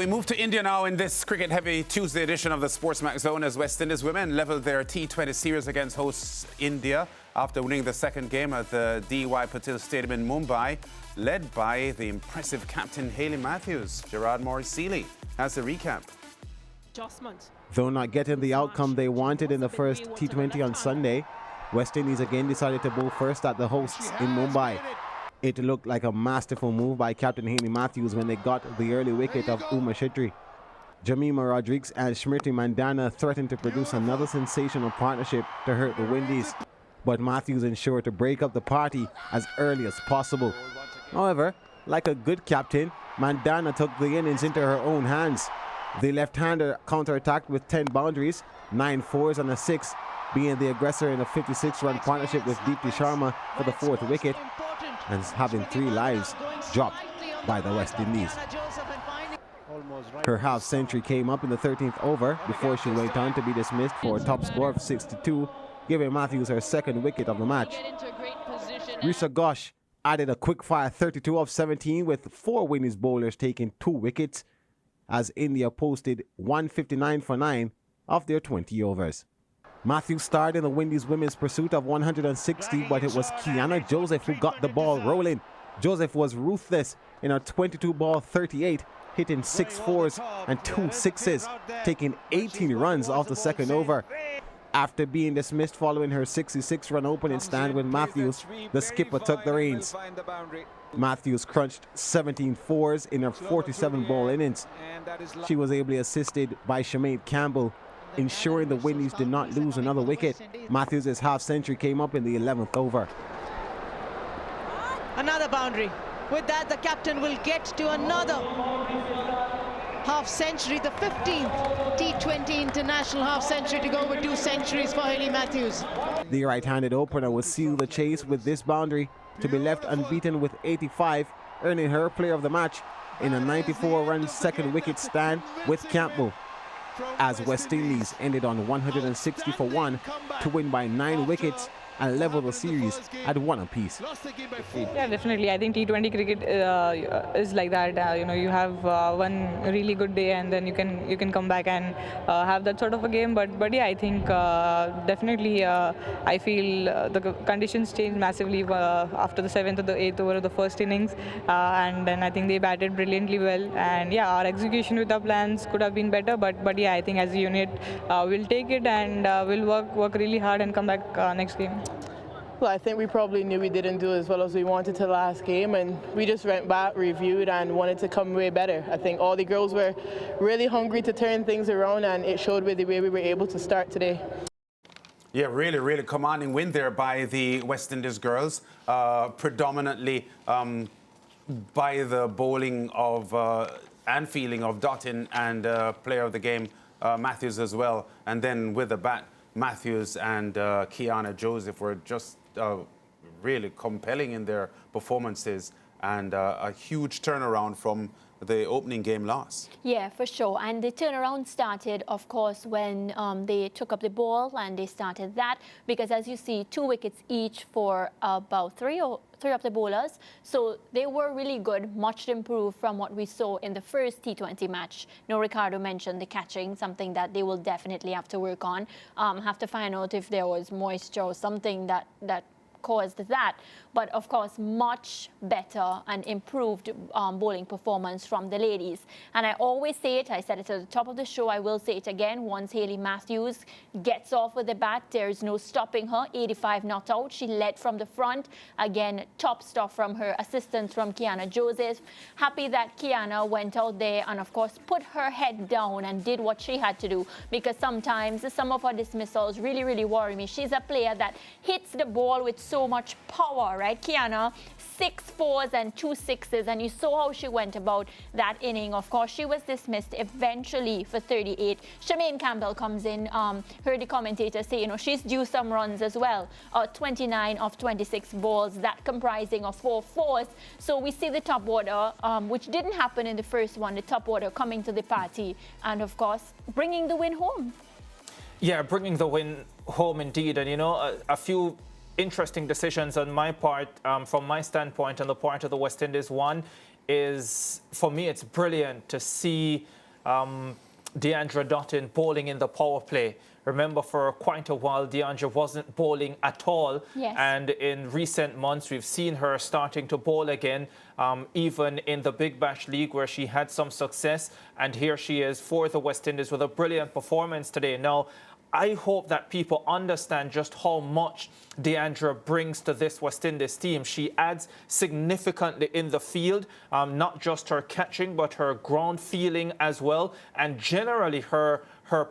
We move to India now in this cricket-heavy Tuesday edition of the SportsMax Zone as Windies Women leveled their T20 series against hosts India after winning the second game at the D.Y. Patil Stadium in Mumbai, led by the impressive captain Hayley Matthews. Gerard Morris-Seeley has the recap. Though not getting the outcome they wanted in the first T20 on Sunday, West Indies again decided to bowl first at the hosts in Mumbai. It looked like a masterful move by captain Hayley Matthews when they got the early wicket of Uma Shetty. Jamima Rodriguez and Smriti Mandana threatened to produce another sensational partnership to hurt the Windies, but Matthews ensured to break up the party as early as possible. However, like a good captain, Mandana took the innings into her own hands. The left-hander counter-attacked with 10 boundaries, 9 fours and a 6, being the aggressor in a 56-run partnership with Deepti Sharma for the 4th wicket, and having 3 lives dropped by the West Indies. Her half-century came up in the 13th over before she went on to be dismissed for a top score of 62, giving Matthews her 2nd wicket of the match. Risha Ghosh added a quick-fire 32 of 17 with 4 Windies bowlers taking 2 wickets, as India posted 159 for 9 of their 20 overs. Matthews starred in the Windies Women's pursuit of 160, but it was Kiana Joseph who got the ball rolling. Joseph was ruthless in her 22-ball 38, hitting 6 fours and 2 sixes, taking 18 runs off the second over. After being dismissed following her 66-run opening stand with Matthews, the skipper took the reins. Matthews crunched 17 fours in her 47-ball innings. She was ably assisted by Sinead Campbell, ensuring the Windies did not lose another wicket. Matthews' half-century came up in the 11th over. Another boundary. With that, the captain will get to another half-century, the 15th T20 international half-century to go with 2 centuries for Hayley Matthews. The right-handed opener will seal the chase with this boundary to be left unbeaten with 85, earning her player of the match in a 94-run second wicket stand with Campbell, as West Indies ended on 160 for 1 to win by 9 wickets and level the series at 1 apiece. Yeah, definitely. I think T20 cricket is like that. You have one really good day, and then you can come back and have that sort of a game. But yeah, I think definitely I feel the conditions changed massively after the 7th or the 8th over of the first innings, and then I think they batted brilliantly well. And yeah, our execution with our plans could have been better, but yeah, I think as a unit we'll take it and we'll work really hard and come back next game. Well, I think we probably knew we didn't do as well as we wanted to last game, and we just went back, reviewed, and wanted to come way better. I think all the girls were really hungry to turn things around, and it showed with the way we were able to start today. Yeah, really commanding win there by the West Indies girls, predominantly by the bowling of and fielding of Dottin and player of the game Matthews as well, and then with the bat, Matthews and Kiana Joseph were just really compelling in their performances, and a huge turnaround from the opening game loss. Yeah, for sure. And the turnaround started, of course, when they took up the ball, and they started that because, as you see, 2 wickets each for about 3 of the bowlers. So they were really good, much improved from what we saw in the first T20 match. Ricardo mentioned the catching, something that they will definitely have to work on. Have to find out if there was moisture or something that caused that. But of course, much better and improved bowling performance from the ladies. And I always say it, I said it at the top of the show, I will say it again, once Hayley Matthews gets off with the bat, there is no stopping her. 85 not out. She led from the front. Again, top stuff from her assistance from Kiana Joseph. Happy that Kiana went out there and, of course, put her head down and did what she had to do, because sometimes some of her dismissals really worry me. She's a player that hits the ball with so much power, right? Kiana, 6 fours and 2 sixes, and you saw how she went about that inning. Of course, she was dismissed eventually for 38. Sinead Campbell comes in, heard the commentator say, she's due some runs as well. 29 of 26 balls, that comprising of 4 fours. So we see the top order, which didn't happen in the first one, the top order coming to the party, and of course, bringing the win home. Yeah, bringing the win home indeed. And, a few interesting decisions on my part, from my standpoint, on the part of the West Indies. One, is, for me, it's brilliant to see Deandra Dottin bowling in the power play. Remember, for quite a while, Deandra wasn't bowling at all. Yes. And in recent months, we've seen her starting to bowl again, even in the Big Bash League, where she had some success. And here she is for the West Indies with a brilliant performance today. Now, I hope that people understand just how much Deandra brings to this West Indies team. She adds significantly in the field, not just her catching, but her ground feeling as well, and generally her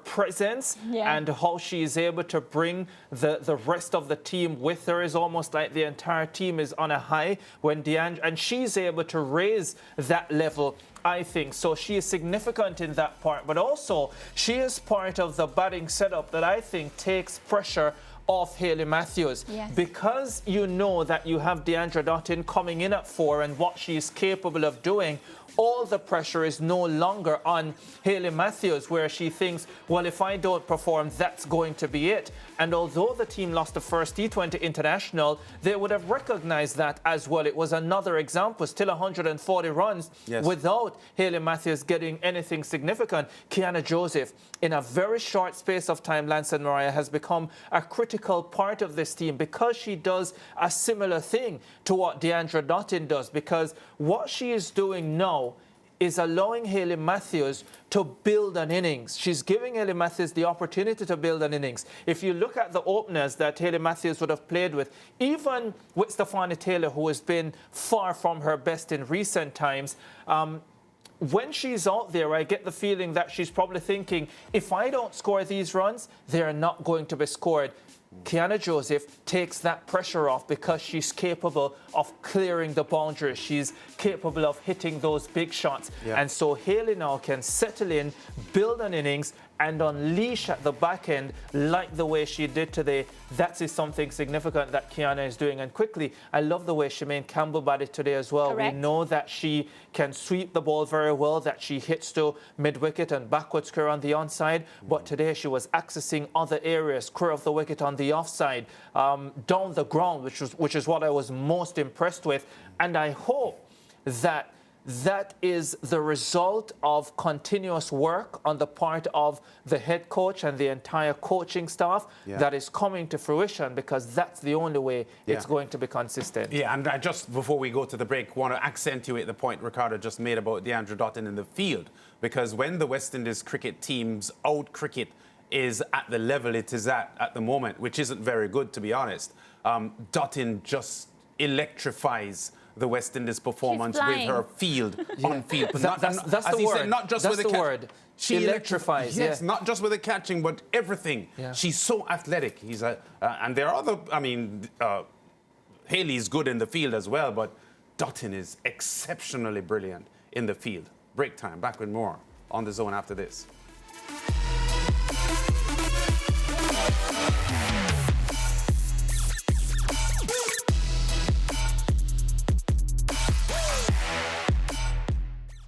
presence and how she is able to bring the rest of the team with her. Is almost like the entire team is on a high when Deandra, and she's able to raise that level, I think. So she is significant in that part, but also she is part of the batting setup that I think takes pressure off Hayley Matthews. Yes. Because you know that you have Deandra Dottin coming in at 4 and what she is capable of doing, all the pressure is no longer on Hayley Matthews, where she thinks, well, if I don't perform, that's going to be it. And although the team lost the first T20 international, they would have recognized that as well. It was another example, still 140 runs without Hayley Matthews getting anything significant. Kiana Joseph, in a very short space of time, Lance and Mariah, has become a critical part of this team because she does a similar thing to what Deandra Dottin does, because what she is doing now is allowing Hayley Matthews to build an innings. She's giving Hayley Matthews the opportunity to build an innings. If you look at the openers that Hayley Matthews would have played with, even with Stephanie Taylor, who has been far from her best in recent times, when she's out there, I get the feeling that she's probably thinking, if I don't score these runs, they're not going to be scored. Kiana Joseph takes that pressure off because she's capable of clearing the boundaries. She's capable of hitting those big shots. And so Hayley now can settle in, build an innings, and unleash at the back end like the way she did today. That is something significant that Kiana is doing. And quickly, I love the way Shemaine Campbell batted today as well. Correct. We know that she can sweep the ball very well, that she hits to mid-wicket and backward square on the onside. But today she was accessing other areas, square of the wicket on the offside, down the ground, which is what I was most impressed with. And I hope that that is the result of continuous work on the part of the head coach and the entire coaching staff that is coming to fruition, because that's the only way it's going to be consistent. Yeah, and I just, before we go to the break, want to accentuate the point Ricardo just made about Deandra Dottin in the field, because when the West Indies cricket team's out cricket is at the level it is at the moment, which isn't very good, to be honest, Dottin just electrifies the West Indies performance with her field on field. But That's the word. Said, not just that's with the word. She electrifies. Yes, not just with the catching, but everything. She's so athletic. And there are other. I mean, Hayley's good in the field as well, but Dottin is exceptionally brilliant in the field. Break time. Back with more on The Zone after this.